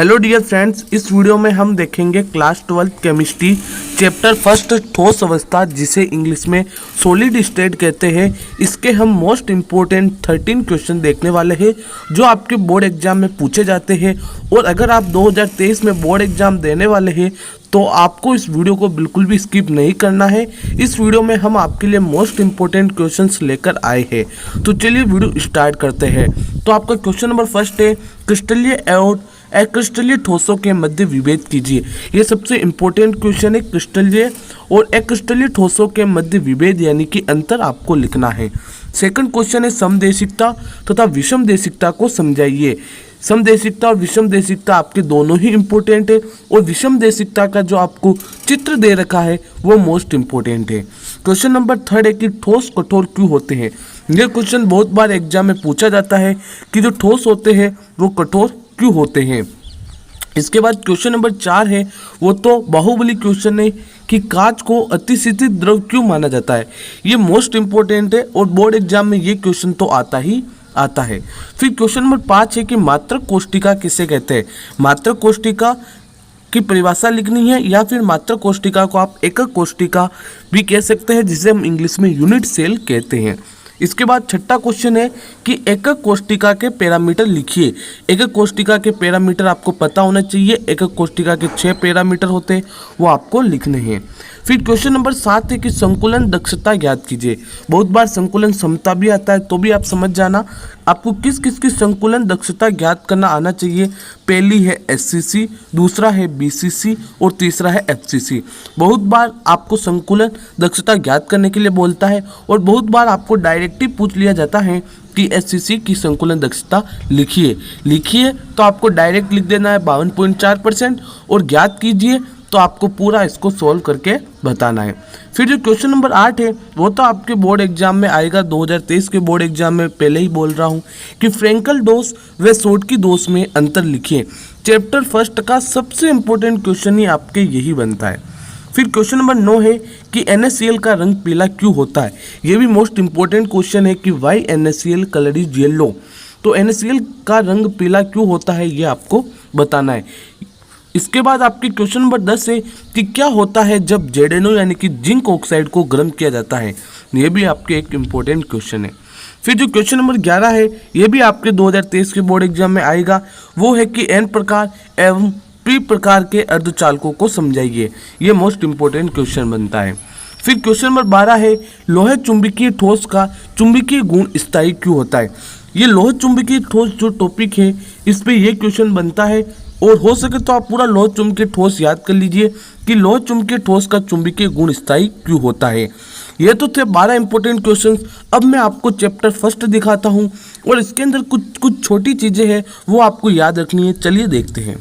Hello dear friends, इस video में हम देखेंगे क्लास 12 केमिस्ट्री चैप्टर फर्स्ट ठोस अवस्था, जिसे इंग्लिश में सॉलिड स्टेट कहते हैं। इसके हम मोस्ट इम्पोर्टेंट 13 क्वेश्चन देखने वाले हैं जो आपके बोर्ड एग्जाम में पूछे जाते हैं। और अगर आप 2023 में बोर्ड एग्जाम देने वाले हैं तो आपको इस वीडियो को बिल्कुल भी स्किप नहीं करना है। इस वीडियो में हम आपके लिए मोस्ट इम्पोर्टेंट क्वेश्चंस लेकर आए हैं। तो चलिए वीडियो स्टार्ट करते हैं। तो आपका क्वेश्चन नंबर फर्स्ट है, क्रिस्टलीय और अक्रिस्टलीय ठोसों के मध्य विभेद कीजिए। ये सबसे इम्पोर्टेंट क्वेश्चन है। क्रिस्टलीय और अक्रिस्टलीय ठोसों के मध्य विभेद यानी कि अंतर आपको लिखना है। सेकंड क्वेश्चन है, समदेशिकता तथा विषमदेशिकता को समझाइए। समदेशिकता और विषमदेशिकता आपके दोनों ही इम्पोर्टेंट है और विषमदेशिकता का जो आपको चित्र दे रखा है वो मोस्ट इम्पोर्टेंट है। क्वेश्चन नंबर थर्ड है कि ठोस कठोर क्यों होते हैं। यह क्वेश्चन बहुत बार एग्जाम में पूछा जाता है कि जो ठोस होते हैं वो कठोर क्यों होते हैं। इसके बाद क्वेश्चन नंबर 4 है, वो तो बाहुबली क्वेश्चन है कि कांच को अतिशीतित द्रव क्यों माना जाता है। ये मोस्ट इम्पोर्टेंट है और बोर्ड एग्जाम में ये क्वेश्चन तो आता है। फिर क्वेश्चन नंबर 5 है कि मात्रक कोष्टिका किसे कहते हैं। मात्रक कोष्टिका की परिभाषा लिखनी है या फिर मात्रक कोष्टिका को आप एकक कोष्टिका भी कह सकते हैं, जिसे हम इंग्लिश में यूनिट सेल कहते हैं। इसके बाद छठा क्वेश्चन है कि एकक कोष्टिका के पैरामीटर लिखिए। एकक कोष्टिका के पैरामीटर आपको पता होना चाहिए। एकक कोष्टिका के 6 पैरामीटर होते हैं, वो आपको लिखने हैं। फिर क्वेश्चन नंबर 7 है कि संकुलन दक्षता ज्ञात कीजिए। बहुत बार संकुलन क्षमता भी आता है, तो भी आप समझ जाना आपको किस किस की संकुलन दक्षता ज्ञात करना आना चाहिए। पहली है SCC, दूसरा है BCC और तीसरा है FCC। बहुत बार आपको संकुलन दक्षता ज्ञात करने के लिए बोलता है और बहुत बार आपको डायरेक्टिव पूछ लिया जाता है कि SCC की संकुलन दक्षता लिखिए तो आपको डायरेक्ट लिख देना है 52.4% और ज्ञात कीजिए तो आपको पूरा इसको सोल्व करके बताना है। फिर जो क्वेश्चन नंबर 8 है वो तो आपके बोर्ड एग्जाम में आएगा। 2023 के बोर्ड एग्जाम में पहले ही बोल रहा हूँ कि फ्रेंकल डोज व शॉटकी डोज में अंतर लिखिए। चैप्टर फर्स्ट का सबसे इंपॉर्टेंट क्वेश्चन ही आपके यही बनता है। फिर क्वेश्चन नंबर 9 है कि NaCl का रंग पीला क्यों होता है। ये भी मोस्ट इंपॉर्टेंट क्वेश्चन है कि why NaCl colour is yellow. तो NaCl का रंग पीला क्यों होता है ये आपको बताना है। इसके बाद आपकी क्वेश्चन नंबर 10 है कि क्या होता है जब ZnO यानी कि जिंक ऑक्साइड को गर्म किया जाता है। ये भी आपके एक इम्पोर्टेंट क्वेश्चन है। फिर जो क्वेश्चन नंबर 11 है ये भी आपके 2023 के बोर्ड एग्जाम में आएगा। वो है कि N प्रकार एवं P प्रकार के अर्धचालकों को समझाइए। ये मोस्ट इम्पोर्टेंट क्वेश्चन बनता है। फिर क्वेश्चन नंबर 12 है, लोहे चुंबकीय ठोस का चुंबकीय गुण स्थायी क्यों होता है। ये लोहे चुंबकीय ठोस जो टॉपिक है इस पे ये क्वेश्चन बनता है और हो सके तो आप पूरा लोह चुंबकीय ठोस याद कर लीजिए कि लोह चुंबकीय ठोस का चुंबकीय गुण स्थायी क्यों होता है। ये तो थे 12 इंपॉर्टेंट क्वेश्चंस। अब मैं आपको चैप्टर फर्स्ट दिखाता हूँ और इसके अंदर कुछ छोटी चीज़ें हैं वो आपको याद रखनी है। चलिए देखते हैं।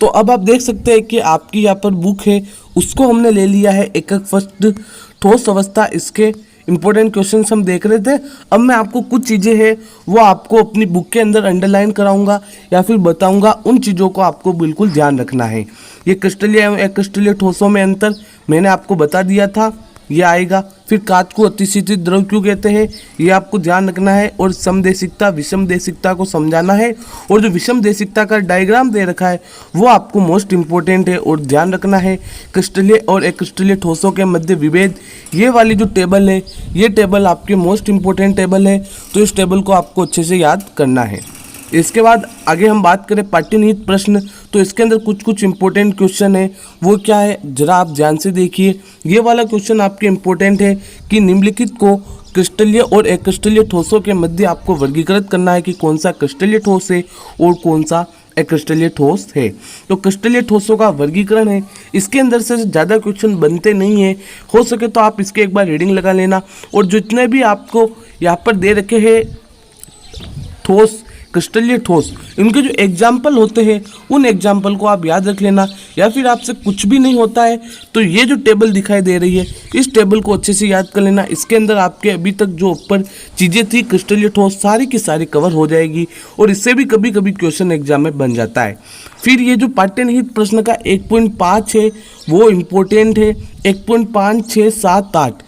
तो अब आप देख सकते हैं कि आपकी यहाँ पर बुक है, उसको हमने ले लिया है एकक फर्स्ट ठोस अवस्था। इसके इंपॉर्टेंट क्वेश्चंस हम देख रहे थे। अब मैं आपको कुछ चीज़ें हैं वो आपको अपनी बुक के अंदर अंडरलाइन कराऊंगा या फिर बताऊंगा। उन चीज़ों को आपको बिल्कुल ध्यान रखना है। ये क्रिस्टलीय एवं अक्रिस्टलीय ठोसों में अंतर मैंने आपको बता दिया था, ये आएगा। फिर कांच को अतिशीतित द्रव क्यों कहते हैं ये आपको ध्यान रखना है। और समदेशिकता विषमदेशिकता को समझाना है। और जो विषमदेशिकता का डायग्राम दे रखा है वो आपको मोस्ट इम्पोर्टेंट है और ध्यान रखना है। क्रिस्टलीय और अक्रिस्टलीय ठोसों के मध्य विभेद, ये वाली जो टेबल है ये टेबल आपके मोस्ट इम्पोर्टेंट टेबल है, तो इस टेबल को आपको अच्छे से याद करना है। इसके बाद आगे हम बात करें पाठ्यनिहित प्रश्न, तो इसके अंदर कुछ इंपॉर्टेंट क्वेश्चन है। वो क्या है जरा आप ध्यान से देखिए। ये वाला क्वेश्चन आपके इम्पोर्टेंट है कि निम्नलिखित को क्रिस्टलीय और अक्रिस्टलीय ठोसों के मध्य आपको वर्गीकृत करना है कि कौन सा क्रिस्टलीय ठोस है और कौन सा अक्रिस्टलीय ठोस है। तो क्रिस्टलीय ठोसों का वर्गीकरण है, इसके अंदर से ज़्यादा क्वेश्चन बनते नहीं है। हो सके तो आप इसके एक बार रीडिंग लगा लेना। और जितने भी आपको यहाँ पर दे रखे हैं ठोस क्रिस्टलीय ठोस, इनके जो एग्जाम्पल होते हैं उन एग्जाम्पल को आप याद रख लेना। या फिर आपसे कुछ भी नहीं होता है तो ये जो टेबल दिखाई दे रही है इस टेबल को अच्छे से याद कर लेना। इसके अंदर आपके अभी तक जो ऊपर चीज़ें थी क्रिस्टलीय ठोस सारी की सारी कवर हो जाएगी और इससे भी कभी कभी क्वेश्चन एग्जाम में बन जाता है। फिर ये जो पाठ्यनिहित प्रश्न का 1.5 है वो इम्पोर्टेंट है। 1.5, 6, 7, 8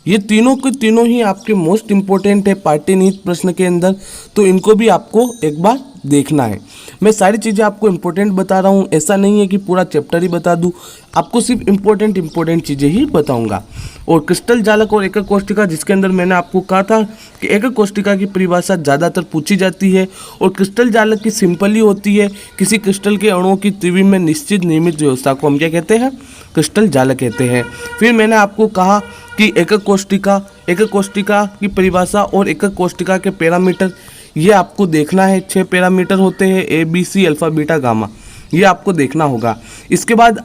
ये तीनों के तीनों ही आपके मोस्ट इम्पोर्टेंट है पाठ्यनिहित प्रश्न के अंदर, तो इनको भी आपको एक बार देखना है। मैं सारी चीज़ें आपको इंपॉर्टेंट बता रहा हूँ, ऐसा नहीं है कि पूरा चैप्टर ही बता दूँ, आपको सिर्फ इंपॉर्टेंट चीज़ें ही बताऊँगा। और क्रिस्टल जालक और एकक कोष्टिका, जिसके अंदर मैंने आपको कहा था कि एकक कोष्टिका की परिभाषा ज़्यादातर पूछी जाती है और क्रिस्टल जालक की सिंपल ही होती है। किसी क्रिस्टल के अणुओं की त्रिविम में निश्चित नियमित व्यवस्था को हम क्या कहते हैं? क्रिस्टल जालक कहते हैं। फिर मैंने आपको कहा कि एकक कोष्टिका की परिभाषा और एकक कोष्टिका के पैरामीटर, ये आपको देखना है। 6 पैरामीटर होते हैं, ABC, अल्फा, बीटा, गामा, ये आपको देखना होगा। इसके बाद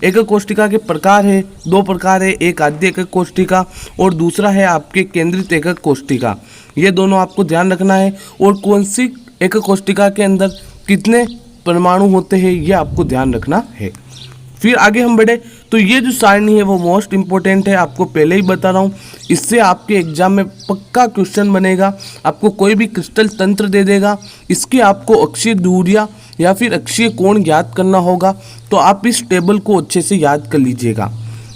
एकक कोष्टिका के प्रकार है, 2 प्रकार है, एक आद्य एकक कोष्टिका और दूसरा है आपके केंद्रित एकक कोष्टिका। ये दोनों आपको ध्यान रखना है। और कौन सी एकक कोष्टिका के अंदर कितने परमाणु होते हैं, ये आपको ध्यान रखना है। फिर आगे हम बढ़े तो ये जो सारणी है वो मोस्ट इंपॉर्टेंट है, आपको पहले ही बता रहा हूँ। इससे आपके एग्जाम में पक्का क्वेश्चन बनेगा। आपको कोई भी क्रिस्टल तंत्र दे देगा, इसकी आपको अक्षीय दूरियां या फिर अक्षीय कोण ज्ञात करना होगा, तो आप इस टेबल को अच्छे से याद कर लीजिएगा।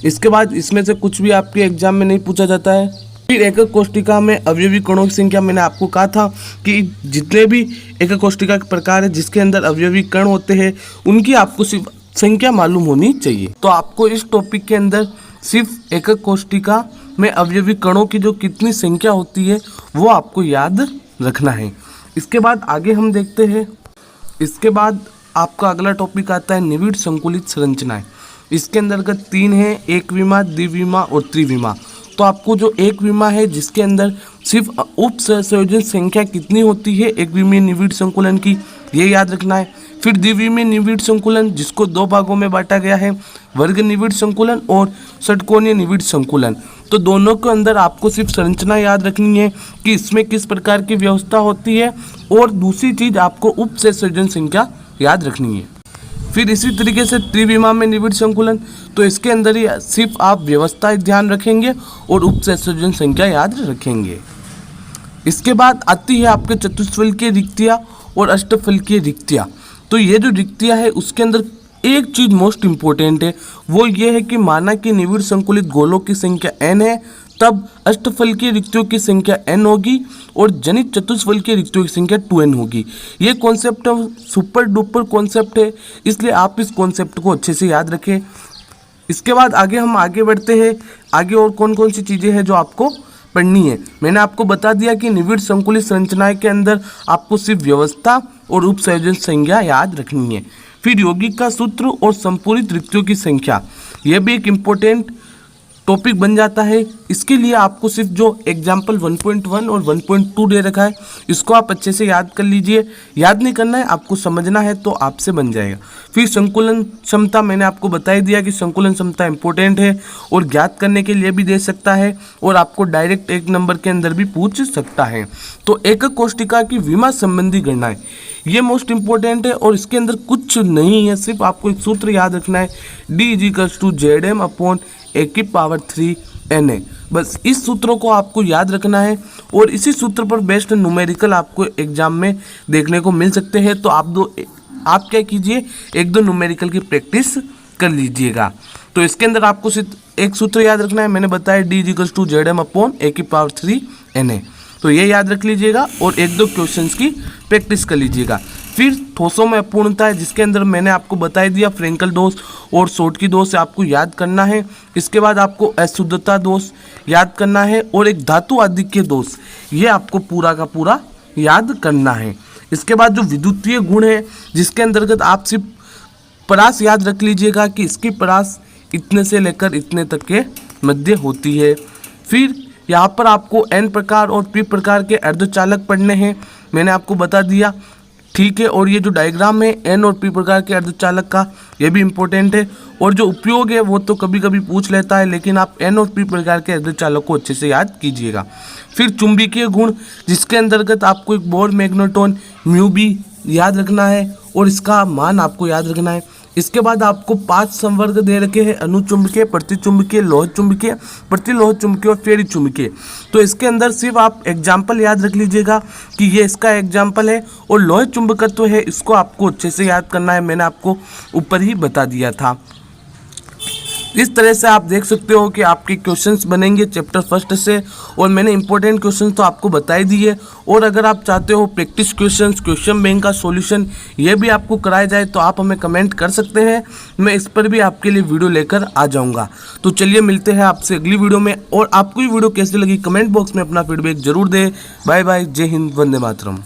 इसके बाद इसमें से कुछ भी आपके एग्जाम में नहीं पूछा जाता है। फिर एकक कोष्टिका में अवयवी कणों की संख्या, मैंने आपको कहा था कि जितने भी एकक कोष्टिका के प्रकार है जिसके अंदर अवयवी कण होते हैं, उनकी आपको सिर्फ संख्या मालूम होनी चाहिए। तो आपको इस टॉपिक के अंदर सिर्फ एकक कोष्टिका में अवयवी कणों की जो कितनी संख्या होती है वो आपको याद रखना है। इसके बाद आगे हम देखते हैं। इसके बाद आपका अगला टॉपिक आता है निविड़ संकुलित संरचनाएं। इसके अंतर्गत 3 है, एक विमा, द्विविमा और त्रिविमा। तो आपको जो एक विमा है जिसके अंदर सिर्फ उप संयोजन संख्या कितनी होती है एक विमीय निविड़ संकुलन की, ये याद रखना है। फिर द्विविमीय निविड़ संकुलन जिसको 2 भागों में बांटा गया है, वर्ग निविड़ संकुलन और षटकोणीय निविड़ संकुलन। तो दोनों के अंदर आपको सिर्फ संरचना याद रखनी है कि इसमें किस प्रकार की व्यवस्था होती है, और दूसरी चीज आपको उप संयोजन संख्या याद रखनी है। फिर इसी तरीके से त्रिविमा में निविड़ संकुलन, तो इसके अंदर ही सिर्फ आप व्यवस्था ध्यान रखेंगे और उप संयोजन संख्या याद रखेंगे। इसके बाद आती है आपके चतुष्फलकीय रिक्तियाँ और अष्टफलकीय रिक्तियाँ। तो ये जो रिक्तियाँ है उसके अंदर एक चीज मोस्ट इंपॉर्टेंट है, वो ये है कि माना कि निविड़ संकुलित गोलों की संख्या n है, तब अष्टफलकीय रिक्तियों की संख्या n होगी और जनित चतुष्फलकीय रिक्तियों की संख्या 2n होगी। ये कॉन्सेप्ट सुपर डुपर कॉन्सेप्ट है, इसलिए आप इस कॉन्सेप्ट को अच्छे से याद रखें। इसके बाद हम आगे बढ़ते हैं। आगे और कौन कौन सी चीज़ें हैं जो आपको पढ़नी है। मैंने आपको बता दिया कि निविड़ संकुलित संरचनाएं के अंदर आपको सिर्फ व्यवस्था और उप संयोजन संख्या याद रखनी है। फिर यौगिक का सूत्र और संपूरित रिक्तियों की संख्या, यह भी एक इम्पोर्टेंट टॉपिक बन जाता है। इसके लिए आपको सिर्फ जो एग्जाम्पल 1.1 और 1.2 दे रखा है इसको आप अच्छे से याद कर लीजिए। याद नहीं करना है, आपको समझना है तो आपसे बन जाएगा। फिर संकुलन क्षमता, मैंने आपको बता ही दिया कि संकुलन क्षमता इंपॉर्टेंट है और ज्ञात करने के लिए भी दे सकता है और आपको डायरेक्ट 1 नंबर के अंदर भी पूछ सकता है। तो एकक कोष्टिका की विमा संबंधी गणनाएं, ये मोस्ट इंपॉर्टेंट है और इसके अंदर कुछ नहीं है, सिर्फ आपको एक सूत्र याद रखना है, D=Zm/A⁴ Na। बस इस सूत्रों को आपको याद रखना है और इसी सूत्र पर बेस्ड न्यूमेरिकल आपको एग्जाम में देखने को मिल सकते हैं। तो आप क्या कीजिए, 1-2 न्यूमेरिकल की प्रैक्टिस कर लीजिएगा। तो इसके अंदर आपको सिर्फ एक सूत्र याद रखना है, मैंने बताया D=Zm/A⁴ Na। तो ये याद रख लीजिएगा और 1-2 क्वेश्चंस की प्रैक्टिस कर लीजिएगा। फिर ठोसों में अपूर्णता है, जिसके अंदर मैंने आपको बता दिया फ्रेंकल दोष और शॉर्टकी दोष आपको याद करना है। इसके बाद आपको अशुद्धता दोष याद करना है और एक धातु आधिक्य दोष, ये आपको पूरा का पूरा याद करना है। इसके बाद जो विद्युतीय गुण है जिसके अंतर्गत आप सिर्फ परास याद रख लीजिएगा कि इसकी परास इतने से लेकर इतने तक के मध्य होती है। फिर यहाँ पर आपको N प्रकार और P प्रकार के अर्धचालक पढ़ने हैं, मैंने आपको बता दिया, ठीक है। और ये जो डायग्राम है N और P प्रकार के अर्धचालक का, ये भी इम्पोर्टेंट है और जो उपयोग है वो तो कभी कभी पूछ लेता है, लेकिन आप N और P प्रकार के अर्धचालक को अच्छे से याद कीजिएगा। फिर चुंबकीय गुण, जिसके अंतर्गत आपको एक बोर मैग्नेटॉन म्यू भी याद रखना है और इसका मान आपको याद रखना है। इसके बाद आपको 5 संवर्ग दे रखे हैं, अनुचुंबकीय, प्रतिचुंबकीय, लोह चुंबकीय, प्रतिलोह चुंबकीय और फेरी चुंबकीय। तो इसके अंदर सिर्फ आप एग्जाम्पल याद रख लीजिएगा कि ये इसका एग्जाम्पल है और लोह चुंबकत्व है, इसको आपको अच्छे से याद करना है, मैंने आपको ऊपर ही बता दिया था। इस तरह से आप देख सकते हो कि आपके क्वेश्चंस बनेंगे चैप्टर फर्स्ट से, और मैंने इंपॉर्टेंट क्वेश्चंस तो आपको बता ही दिए। और अगर आप चाहते हो प्रैक्टिस क्वेश्चंस, क्वेश्चन बैंक का सॉल्यूशन ये भी आपको कराया जाए तो आप हमें कमेंट कर सकते हैं, मैं इस पर भी आपके लिए वीडियो लेकर आ जाऊंगा। तो चलिए मिलते हैं आपसे अगली वीडियो में, और आपको ये वीडियो कैसी लगी कमेंट बॉक्स में अपना फीडबैक जरूर दें। बाय बाय, जय हिंद, वंदे मातरम।